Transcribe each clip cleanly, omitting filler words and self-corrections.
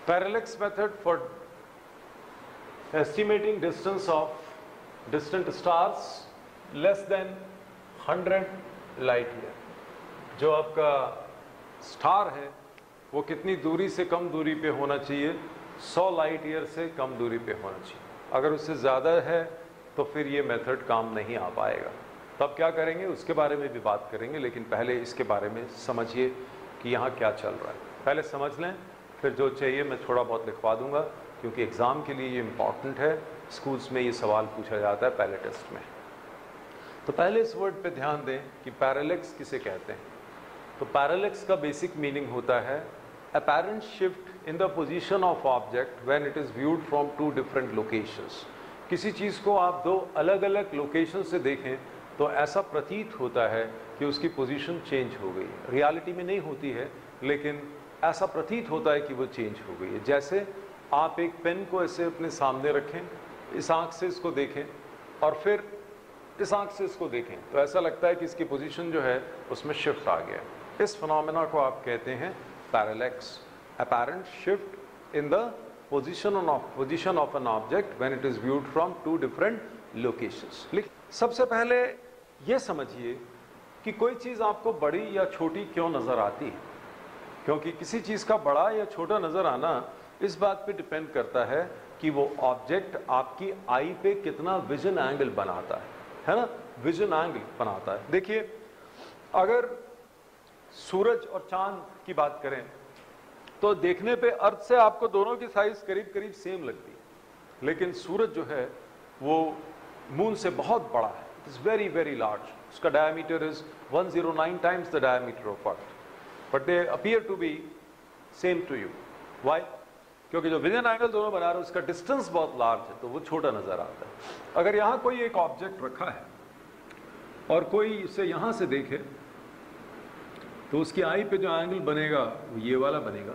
Parallax method for estimating distance of distant stars less than 100 light year. जो आपका star है वो कितनी दूरी से कम दूरी पे होना चाहिए? 100 लाइट ईयर से कम दूरी पे होना चाहिए। अगर उससे ज़्यादा है तो फिर ये मेथड काम नहीं आ पाएगा। तब क्या करेंगे उसके बारे में भी बात करेंगे, लेकिन पहले इसके बारे में समझिए कि यहाँ क्या चल रहा है। पहले समझ लें, फिर जो चाहिए मैं थोड़ा बहुत लिखवा दूंगा, क्योंकि एग्ज़ाम के लिए ये इम्पॉर्टेंट है। स्कूल्स में ये सवाल पूछा जाता है पहले टेस्ट में। तो पहले इस वर्ड पे ध्यान दें कि पैरेलैक्स किसे कहते हैं। तो पैरेलैक्स का बेसिक मीनिंग होता है apparent shift in the position of object when it is viewed from two different locations। किसी चीज़ को आप दो अलग अलग लोकेशन से देखें तो ऐसा प्रतीत होता है कि उसकी पोजीशन चेंज हो गई। रियलिटी में नहीं होती है, लेकिन ऐसा प्रतीत होता है कि वो चेंज हो गई है। जैसे आप एक पेन को ऐसे अपने सामने रखें, इस आँख से इसको देखें और फिर इस आँख से इसको देखें, तो ऐसा लगता है कि इसकी पोजीशन जो है उसमें शिफ्ट आ गया। इस फिनोमेना को आप कहते हैं parallax, apparent shift in the position of an object when it is viewed from two different locations। सबसे पहले ये समझिए कि कोई चीज़ आपको बड़ी या छोटी क्यों नज़र आती है, क्योंकि किसी चीज़ का बड़ा या छोटा नज़र आना इस बात पे डिपेंड करता है कि वो ऑब्जेक्ट आपकी आई पे कितना विजन एंगल बनाता है ना, विजन एंगल बनाता है। देखिए, अगर सूरज और चांद की बात करें तो देखने पे अर्थ से आपको दोनों की साइज करीब करीब सेम लगती है, लेकिन सूरज जो है वो मून से बहुत बड़ा है। It is very very large. उसका diameter is 109 times the diameter of earth, but they appear to be same to you. Why? क्योंकि जो विजन एंगल दोनों बना रहे हैं उसका डिस्टेंस बहुत लार्ज है, तो वो छोटा नजर आता है। अगर यहाँ कोई एक ऑब्जेक्ट रखा है और कोई इसे यहाँ से देखे तो उसकी आई पे जो एंगल बनेगा वो ये वाला बनेगा,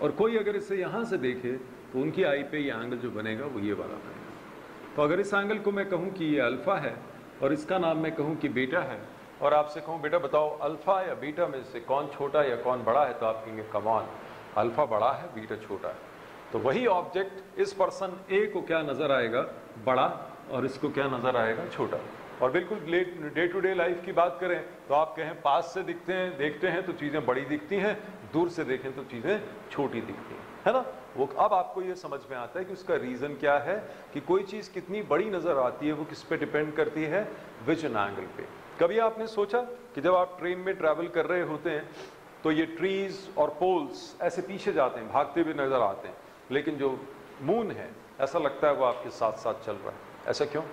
और कोई अगर इसे यहाँ से देखे तो उनकी आई पे ये एंगल जो बनेगा वो ये वाला बनेगा। तो अगर इस एंगल को मैं कहूँ कि ये अल्फ़ा है और इसका नाम मैं कहूँ कि बीटा है, और आपसे कहूँ बेटा बताओ अल्फ़ा या बीटा में से कौन छोटा या कौन बड़ा है, तो आप कहेंगे कम ऑन, अल्फ़ा बड़ा है, बीटा छोटा है। तो वही ऑब्जेक्ट इस पर्सन ए को क्या नज़र आएगा? बड़ा, और इसको क्या नज़र आएगा? छोटा। और बिल्कुल डे टू डे लाइफ की बात करें तो आप कहें पास से देखते हैं तो चीज़ें बड़ी दिखती हैं, दूर से देखें तो चीज़ें छोटी दिखती हैं, है ना। वो अब आपको ये समझ में आता है कि उसका रीज़न क्या है कि कोई चीज़ कितनी बड़ी नज़र आती है, वो किस पे डिपेंड करती है? विजन एंगल पे। कभी आपने सोचा कि जब आप ट्रेन में ट्रैवल कर रहे होते हैं तो ये ट्रीज और पोल्स ऐसे पीछे जाते हैं, भागते हुए नज़र आते हैं, लेकिन जो मून है ऐसा लगता है वो आपके साथ साथ चल रहा है। ऐसा क्यों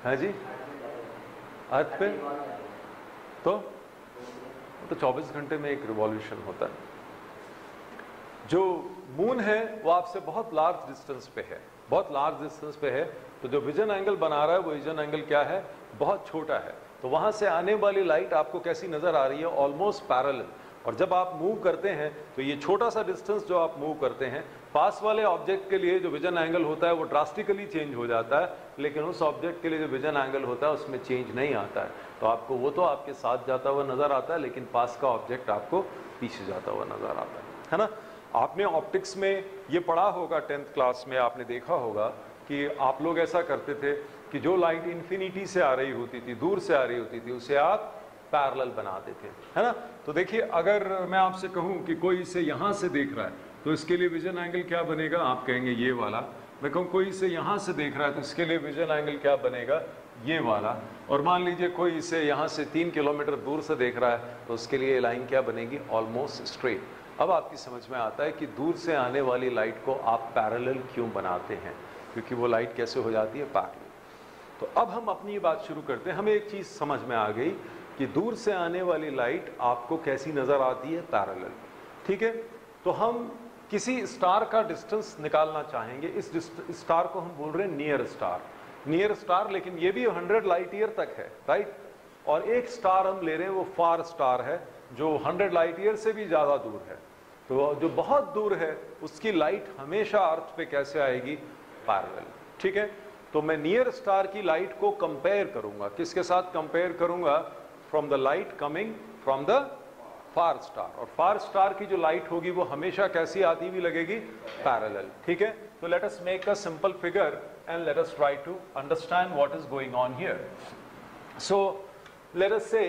है जी? अर्थ पे तो 24 घंटे में एक रिवॉल्यूशन होता है। जो मून है वो आपसे बहुत लार्ज डिस्टेंस पे है, बहुत लार्ज डिस्टेंस पे है, तो जो विजन एंगल बना रहा है वो विजन एंगल क्या है? बहुत छोटा है। तो वहां से आने वाली लाइट आपको कैसी नजर आ रही है? Almost parallel. और जब आप मूव करते हैं तो ये छोटा सा डिस्टेंस जो आप मूव करते हैं, पास वाले ऑब्जेक्ट के लिए जो विजन एंगल होता है वो ड्रास्टिकली चेंज हो जाता है, लेकिन उस ऑब्जेक्ट के लिए जो विजन एंगल होता है उसमें चेंज नहीं आता है। तो आपको वो तो आपके साथ जाता हुआ नजर आता है, लेकिन पास का ऑब्जेक्ट आपको पीछे जाता हुआ नजर आता है ना। आपने ऑप्टिक्स में ये पढ़ा होगा, 10th क्लास में आपने देखा होगा कि आप लोग ऐसा करते थे कि जो लाइट इन्फिनिटी से आ रही होती थी, दूर से आ रही होती थी, उसे आप पैरेलल बनाते थे, है ना। तो देखिए, अगर मैं आपसे कहूं कि कोई इसे यहां से देख रहा है तो इसके लिए विजन एंगल क्या बनेगा? आप कहेंगे ये वाला। मैं कहूँ कोई इसे यहाँ से देख रहा है तो इसके लिए विजन एंगल क्या बनेगा? ये वाला। और मान लीजिए कोई इसे यहाँ से 3 किलोमीटर दूर से देख रहा है तो उसके लिए लाइन क्या बनेगी? Almost straight. अब आपकी समझ में आता है कि दूर से आने वाली लाइट को आप पैरेलल क्यों बनाते हैं, क्योंकि वो लाइट कैसे हो जाती है? पैरेलल। तो अब हम अपनी बात शुरू करते हैं। हमें एक चीज़ समझ में आ गई कि दूर से आने वाली लाइट आपको कैसी नज़र आती है? पैरेलल। ठीक है, तो हम किसी स्टार का डिस्टेंस निकालना चाहेंगे। इस स्टार को हम बोल रहे हैं नियर स्टार, नियर स्टार, लेकिन ये भी 100 लाइट ईयर तक है, राइट। और एक स्टार हम ले रहे हैं वो फार स्टार है जो 100 लाइट ईयर से भी ज़्यादा दूर है। तो जो बहुत दूर है उसकी लाइट हमेशा अर्थ पे कैसे आएगी? पैरेलल। ठीक है, तो मैं नियर स्टार की लाइट को कंपेयर करूंगा। किसके साथ कंपेयर करूंगा? From the light coming from the far star, और फार स्टार की जो लाइट होगी वो हमेशा कैसी आती हुई लगेगी, पैरेलल, ठीक है। तो let us make a simple figure and let us try to understand what is going on here. So let us say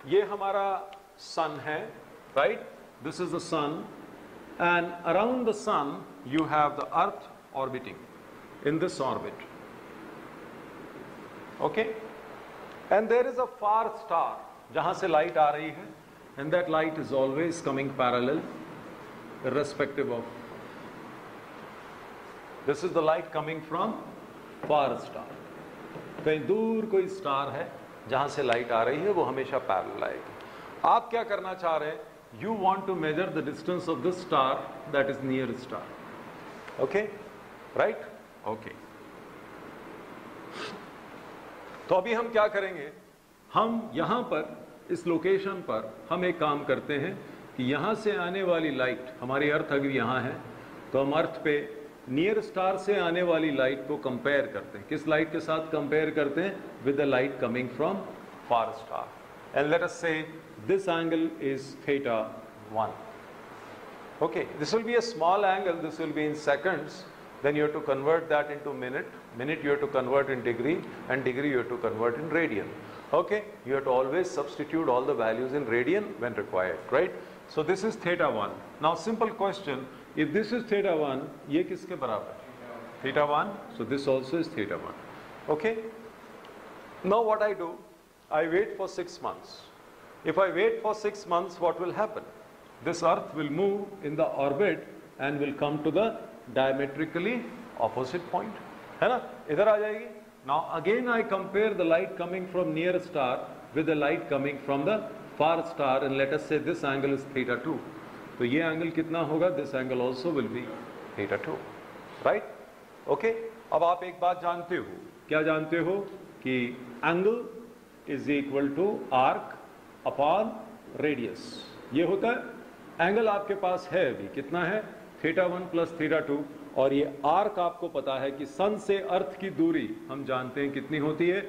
ये हमारा सन है, right, this is the sun, and around the sun you have the earth orbiting in this orbit, okay, and there is a far star जहां से light आ रही है, and that light is always coming parallel irrespective of, this is the light coming from far star, कहीं दूर कोई star है जहां से लाइट आ रही है वो हमेशा पैरेलल आएगी। आप क्या करना चाह रहे हैं, you want to measure the distance of this star that is near star, okay, right, okay. तो अभी हम क्या करेंगे, हम यहां पर इस लोकेशन पर हम एक काम करते हैं कि यहाँ से आने वाली लाइट, हमारी अर्थ अगर यहाँ है तो हम अर्थ पे नियर स्टार से आने वाली लाइट को कंपेयर करते हैं, किस लाइट के साथ कंपेयर करते हैं, with the light coming from far star, and let us say this angle is theta 1, okay, this will be a small angle, this will be in seconds, then you have to convert that into minute you have to convert in degree, and degree you have to convert in radian, okay, you have to always substitute all the values in radian when required, right? So this is theta 1. Now simple question, if this is theta 1, ye kiske barabar, theta 1, so this also is theta 1, okay. Now what I do, I wait for 6 months. If I wait for 6 months, what will happen, this earth will move in the orbit and will come to the diametrically opposite point, है ना, इधर आ जाएगी। Now again I compare the light coming from near star with the light coming from the far star, and let us say this angle is theta 2, तो ये angle कितना होगा, this angle also will be theta 2, right, okay। अब आप एक बात जानते हो, क्या जानते हो, कि angle is equal to arc upon radius, ये होता है, एंगल आपके पास है अभी कितना है, थीटा 1 प्लस थीटा 2, और ये आर्क आपको पता है कि सन से अर्थ की दूरी हम जानते हैं कितनी होती है,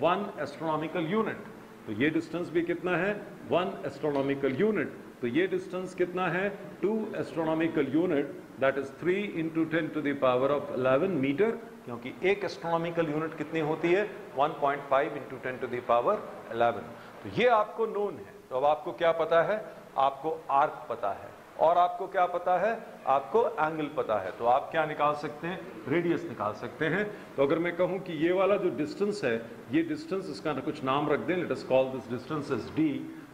1 एस्ट्रोनॉमिकल यूनिट, तो ये डिस्टेंस भी कितना है, 1 एस्ट्रोनॉमिकल यूनिट, तो ये डिस्टेंस कितना है, 2 astronomical unit, that is 3 into 10 to the power of 11 metre, क्योंकि एक एस्ट्रोनॉमिकल यूनिट कितनी होती है, 1.5 इंटू 10 टू द पावर 11, तो ये आपको नोन है। तो अब आपको क्या पता है, आपको आर्क पता है, और आपको क्या पता है, आपको एंगल पता है, तो आप क्या निकाल सकते हैं, रेडियस निकाल सकते हैं। तो अगर मैं कहूं कि ये वाला जो डिस्टेंस है, ये डिस्टेंस, इसका कुछ नाम रख दें, let us call this distance as d,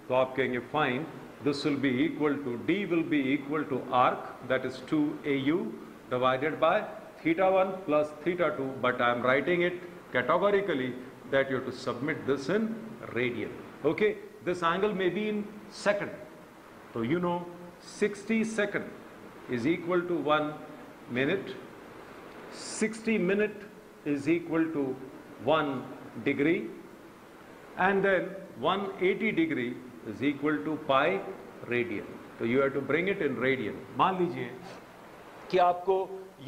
तो आप कहेंगे fine this will be equal to, d will be equal to arc that is 2 AU divided by theta 1 plus theta 2, but I am writing it categorically that you have to submit this in radian, okay. This angle may be in second, तो you know 60 second is equal to 1 minute, 60 minute is equal to 1 degree, and then 180 degree is equal to pi radian, so you have to bring it in radian। मान लीजिए कि आपको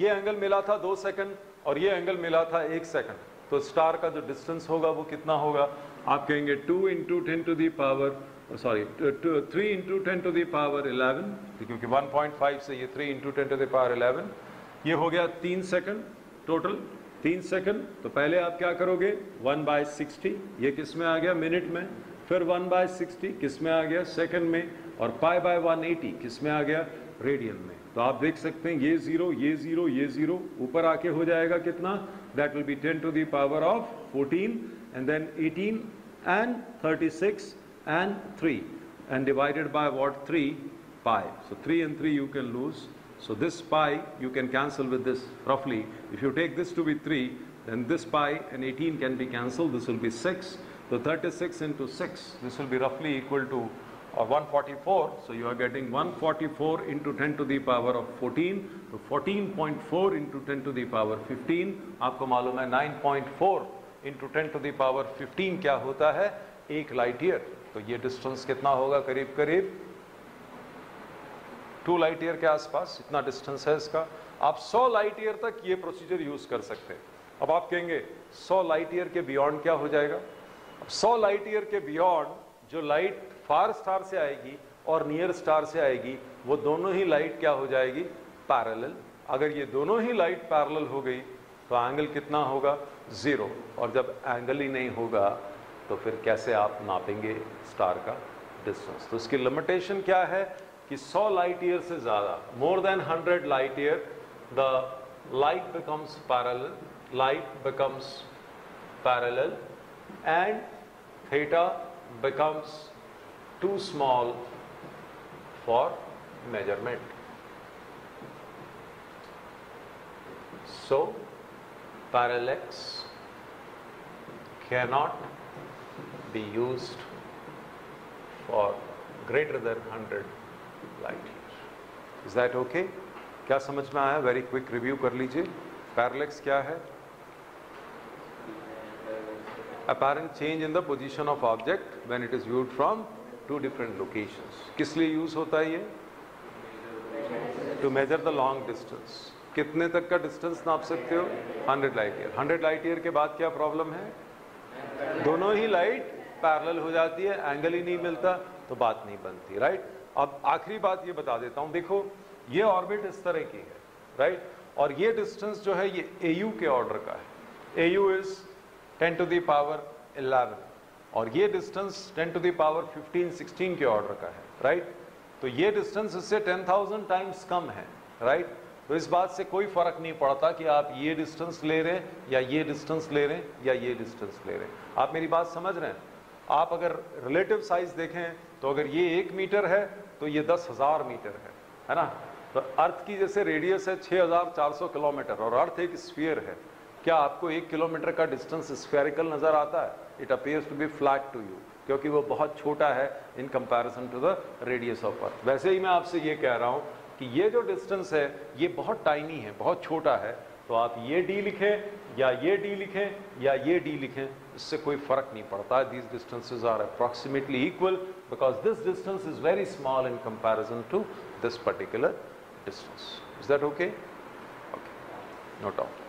ये angle मिला था 2 second और ये एंगल मिला था 1 सेकंड, तो स्टार का जो डिस्टेंस होगा वो कितना होगा, आप कहेंगे 2 into 10 to the power, sorry 3 into 10 to the power 11, क्योंकि 1.5 से ये 3 इंटू 10 टू दी पावर 11, ये हो गया 3 सेकंड, टोटल 3 सेकंड। तो पहले आप क्या करोगे, 1/60, ये किस में आ गया, मिनट में, फिर 1/60 किस में आ गया, सेकंड में, और π/180 किस में आ गया, रेडियन में। तो आप देख सकते हैं ये 0, ये 0, ये 0 ऊपर आके हो जाएगा कितना, that will be 10 to the power of 14, and then 18 and 36 and 3, and divided by what, 3 pi, so 3 and 3 you can lose, so this pi you can cancel with this roughly, if you take this to be 3, then this pi and 18 can be cancelled, this will be 6, so 36 into 6, this will be roughly equal to 144, so you are getting 144 into 10 to the power of 14, so 14.4 into 10 to the power 15, आपको मालूम है 9.4 into 10 to the power 15 क्या होता है, 1 light year. तो ये distance कितना होगा, करीब करीब 2 लाइट ईयर के आसपास, इतना डिस्टेंस है इसका। आप 100 लाइट ईयर तक ये प्रोसीजर यूज कर सकते हैं। अब आप कहेंगे 100 लाइट ईयर के बियॉन्ड क्या हो जाएगा, अब 100 लाइट ईयर के बियॉन्ड जो लाइट फार स्टार से आएगी और नियर स्टार से आएगी, वो दोनों ही लाइट क्या हो जाएगी, पैरेलल। अगर ये दोनों ही लाइट पैरेलल हो गई तो एंगल कितना होगा, 0। और जब एंगल ही नहीं होगा तो फिर कैसे आप नापेंगे स्टार का डिस्टेंस। तो इसकी लिमिटेशन क्या है कि 100 लाइट ईयर से ज़्यादा, more than 100 light year, the light becomes parallel and theta becomes too small for measurement. So parallax cannot be used for greater than 100 light years. Is that okay? क्या समझ में आया? Very quick review कर लीजिए। Parallax क्या है? apparent change in the position of object when it is viewed from two different locations. किस लिए यूज होता है ये? To measure the long distance. कितने तक का डिस्टेंस नाप सकते हो? 100 लाइट ईयर। 100 लाइट ईयर के बाद क्या प्रॉब्लम है? दोनों ही लाइट पैरेलल हो जाती है, एंगल ही नहीं मिलता, तो बात नहीं बनती, राइट। अब आखिरी बात ये बता देता हूं, देखो ये ऑर्बिट इस तरह की है, राइट, और ये डिस्टेंस जो है ये AU के ऑर्डर का है। AU is 10 to the power 11 और ये डिस्टेंस 10 to the power 15-16 के ऑर्डर का है, राइट। तो ये डिस्टेंस इससे 10,000 टाइम्स कम है, राइट। तो इस बात से कोई फर्क नहीं पड़ता कि आप ये डिस्टेंस ले रहे हैं या ये डिस्टेंस ले रहे हैं या ये डिस्टेंस ले रहे हैं। आप मेरी बात समझ रहे हैं? आप अगर रिलेटिव साइज देखें तो अगर ये 1 मीटर है तो ये 10,000 मीटर है ना। तो अर्थ की जैसे रेडियस है 6,400 किलोमीटर और अर्थ एक स्फीयर है। क्या आपको 1 किलोमीटर का डिस्टेंस स्फेरिकल नजर आता है? It appears to be flat to you, क्योंकि वो बहुत छोटा है in comparison to the radius of earth. वैसे ही मैं आपसे ये कह रहा हूं कि ये जो डिस्टेंस है ये बहुत टाइनी है, बहुत छोटा है, तो आप ये d लिखें या ये d लिखें या ये d लिखें, इससे कोई फर्क नहीं पड़ता। These distances are approximately equal because this distance is very small in comparison to this particular distance. Is that okay? Okay, note down.